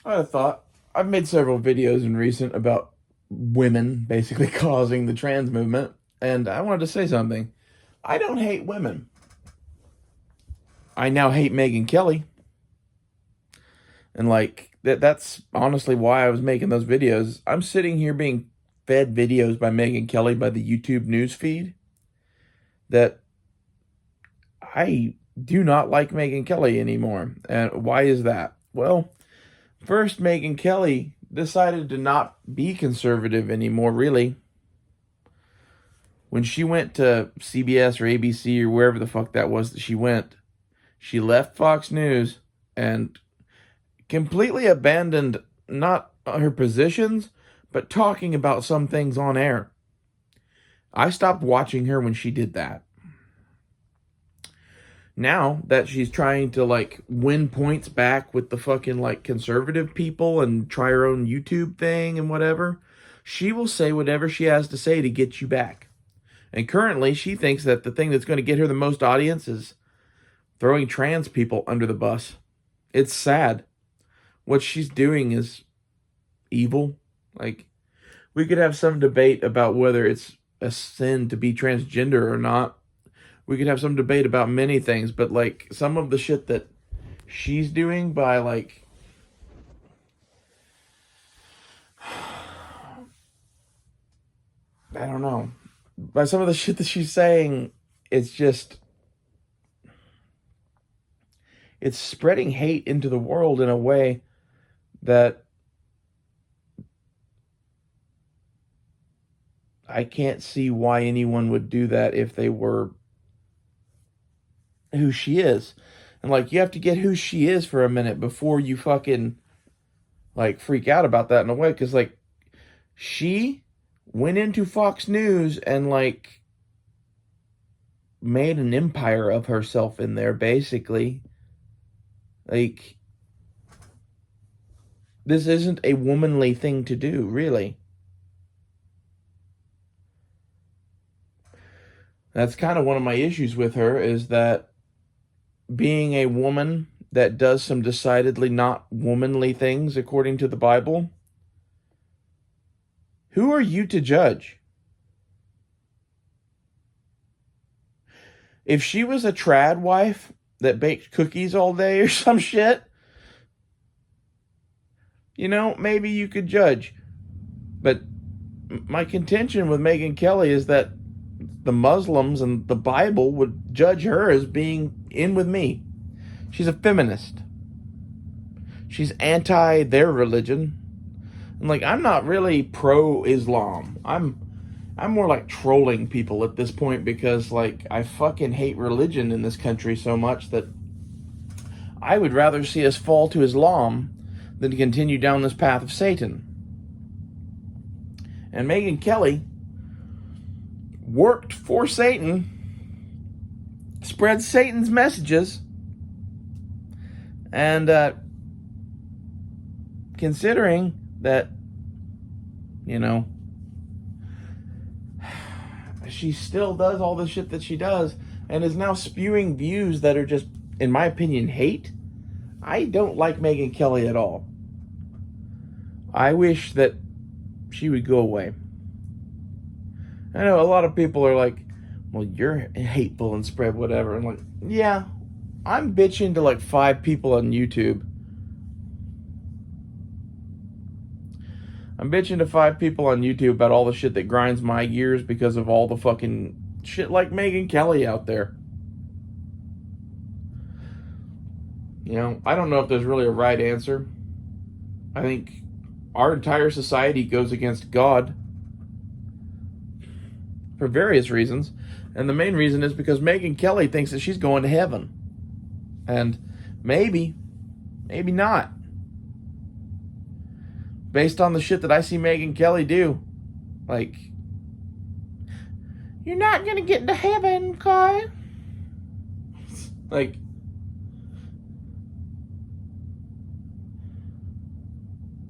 I thought I've made several videos in recent about women basically causing the trans movement, and I wanted to say something. I don't hate women. I now hate Megyn Kelly, and that's honestly why I was making those videos. I'm sitting here being fed videos by Megyn Kelly by the YouTube news feed that I do not like Megyn Kelly anymore. And why is that? Well, first, Megyn Kelly decided to not be conservative anymore, really. When she went to CBS or ABC or wherever the fuck that was that she went, she left Fox News and completely abandoned not her positions, but talking about some things on air. I stopped watching her when she did that. Now that she's trying to win points back with the fucking conservative people and try her own YouTube thing and whatever, she will say whatever she has to say to get you back. And currently she thinks that the thing that's going to get her the most audience is throwing trans people under the bus. It's sad. What she's doing is evil. We could have some debate about whether it's a sin to be transgender or not. We could have some debate about many things, but some of the shit that she's doing by I don't know. By some of the shit that she's saying, it's spreading hate into the world in a way that I can't see why anyone would do that if they were who she is. And you have to get who she is for a minute before you fucking freak out about that in a way, because she went into Fox News and made an empire of herself in there, basically. This isn't a womanly thing to do, really. That's kind of one of my issues with her, is that being a woman that does some decidedly not womanly things according to the Bible, who are you to judge? If she was a trad wife that baked cookies all day or some shit, maybe you could judge. But my contention with Megyn Kelly is that the Muslims and the Bible would judge her as being in with me. She's a feminist. She's anti their religion. And I'm not really pro-Islam. I'm more trolling people at this point, because I fucking hate religion in this country so much that I would rather see us fall to Islam than to continue down this path of Satan. And Megyn Kelly worked for Satan, spread Satan's messages, and considering that, she still does all the shit that she does and is now spewing views that are just, in my opinion, hate. I don't like Megyn Kelly at all. I wish that she would go away. I know a lot of people are like, well, you're hateful and spread whatever. I'm yeah, I'm bitching to 5 people on YouTube. I'm bitching to 5 people on YouTube about all the shit that grinds my gears because of all the fucking shit like Megyn Kelly out there. I don't know if there's really a right answer. I think our entire society goes against God for various reasons. And the main reason is because Megyn Kelly thinks that she's going to heaven. And maybe not. Based on the shit that I see Megyn Kelly do. You're not going to get to heaven, Kai.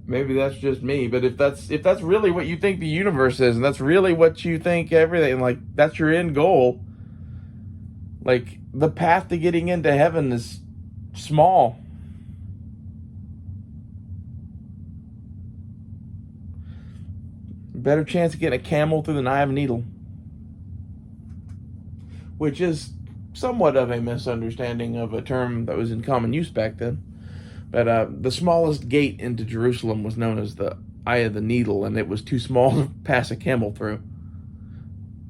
Maybe that's just me, but if that's really what you think the universe is, and that's really what you think everything, that's your end goal, the path to getting into heaven is small. better chance of getting a camel through than I have a needle. Which is somewhat of a misunderstanding of a term that was in common use back then. But the smallest gate into Jerusalem was known as the Eye of the Needle, and it was too small to pass a camel through.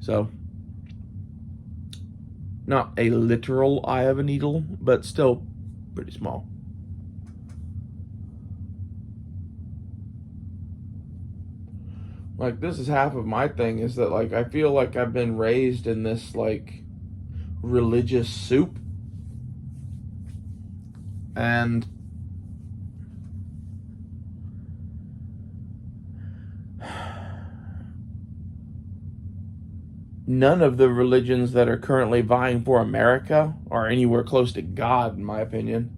So, not a literal eye of a needle, but still pretty small. Like, this is half of my thing, is that, like, I feel like I've been raised in this, like, religious soup. And none of the religions that are currently vying for America are anywhere close to God, in my opinion.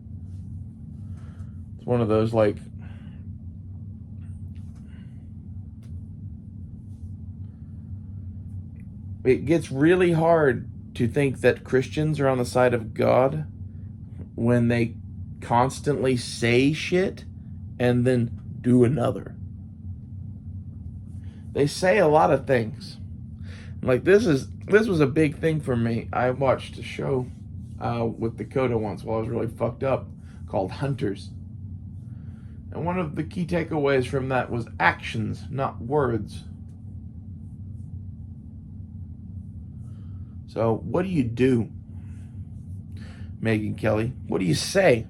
It's one of those, like, it gets really hard to think that Christians are on the side of God when they constantly say shit and then do another. They say a lot of things. Like, this was a big thing for me. I watched a show with Dakota once while I was really fucked up called Hunters. And one of the key takeaways from that was actions, not words. So, what do you do, Megyn Kelly? What do you say?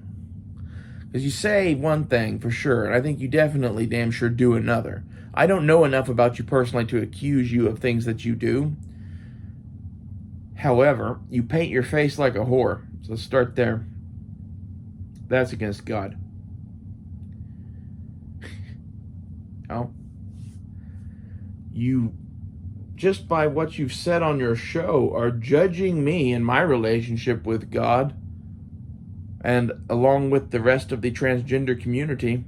Because you say one thing for sure, and I think you definitely damn sure do another. I don't know enough about you personally to accuse you of things that you do. However, you paint your face like a whore. So let's start there. That's against God. Oh. You, just by what you've said on your show, are judging me and my relationship with God, and along with the rest of the transgender community.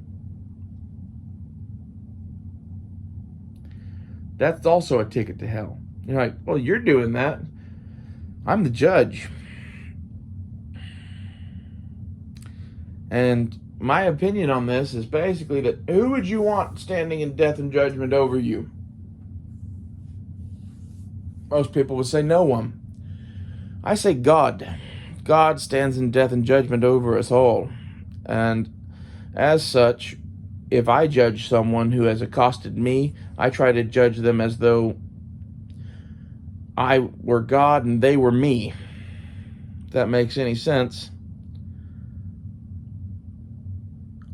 That's also a ticket to hell. You're like, well, you're doing that. I'm the judge. And my opinion on this is basically that who would you want standing in death and judgment over you? Most people would say no one. I say God. God stands in death and judgment over us all. And as such, if I judge someone who has accosted me, I try to judge them as though I were God and they were me. If that makes any sense.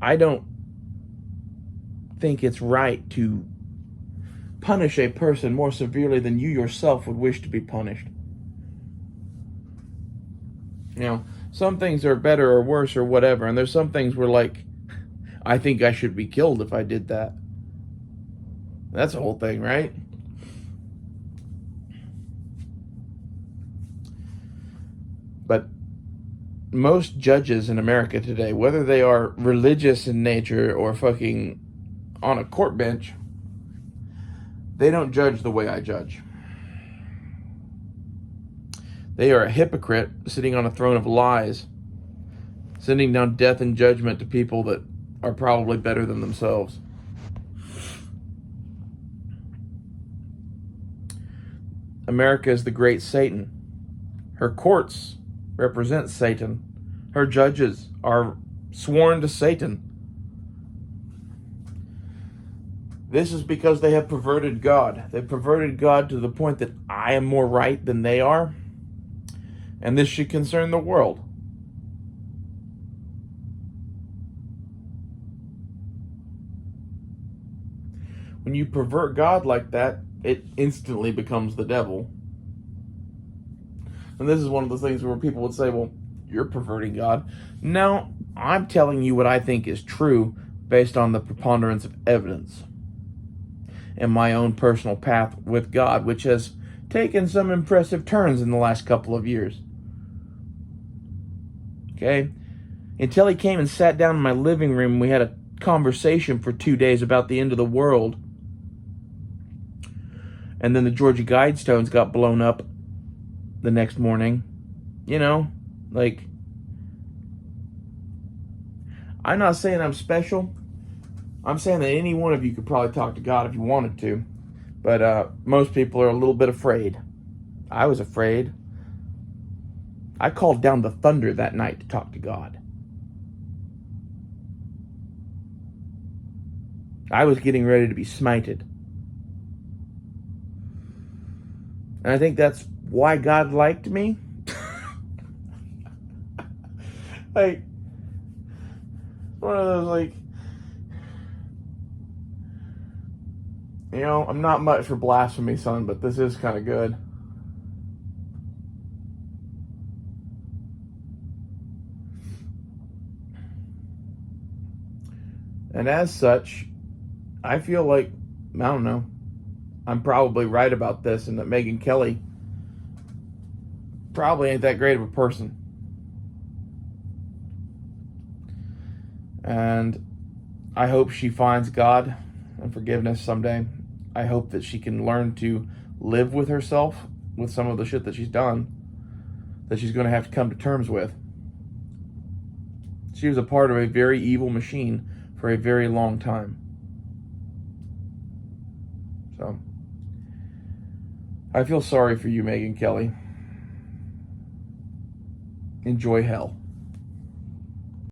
I don't think it's right to punish a person more severely than you yourself would wish to be punished. You know, some things are better or worse or whatever, and there's some things where, like, I think I should be killed if I did that. That's the whole thing, right? But most judges in America today, whether they are religious in nature or fucking on a court bench, they don't judge the way I judge. They are a hypocrite sitting on a throne of lies, sending down death and judgment to people that are probably better than themselves. America is the great Satan. Her courts represent Satan. Her judges are sworn to Satan. This is because they have perverted God. They've perverted God to the point that I am more right than they are. And this should concern the world. When you pervert God like that, it instantly becomes the devil. And this is one of the things where people would say, well, you're perverting God. No, I'm telling you what I think is true based on the preponderance of evidence and my own personal path with God, which has taken some impressive turns in the last couple of years. Okay? Until he came and sat down in my living room, we had a conversation for 2 days about the end of the world. And then the Georgia Guidestones got blown up the next morning. You know, like, I'm not saying I'm special. I'm saying that any one of you could probably talk to God if you wanted to. But most people are a little bit afraid. I was afraid. I called down the thunder that night to talk to God. I was getting ready to be smited. And I think that's why God liked me. Like, one of those, like, you know, I'm not much for blasphemy, son, but this is kind of good. And as such, I feel like, I don't know, I'm probably right about this, and that Megyn Kelly probably ain't that great of a person. And I hope she finds God and forgiveness someday. I hope that she can learn to live with herself, with some of the shit that she's done, that she's going to have to come to terms with. She was a part of a very evil machine for a very long time. So, I feel sorry for you, Megyn Kelly. Enjoy hell.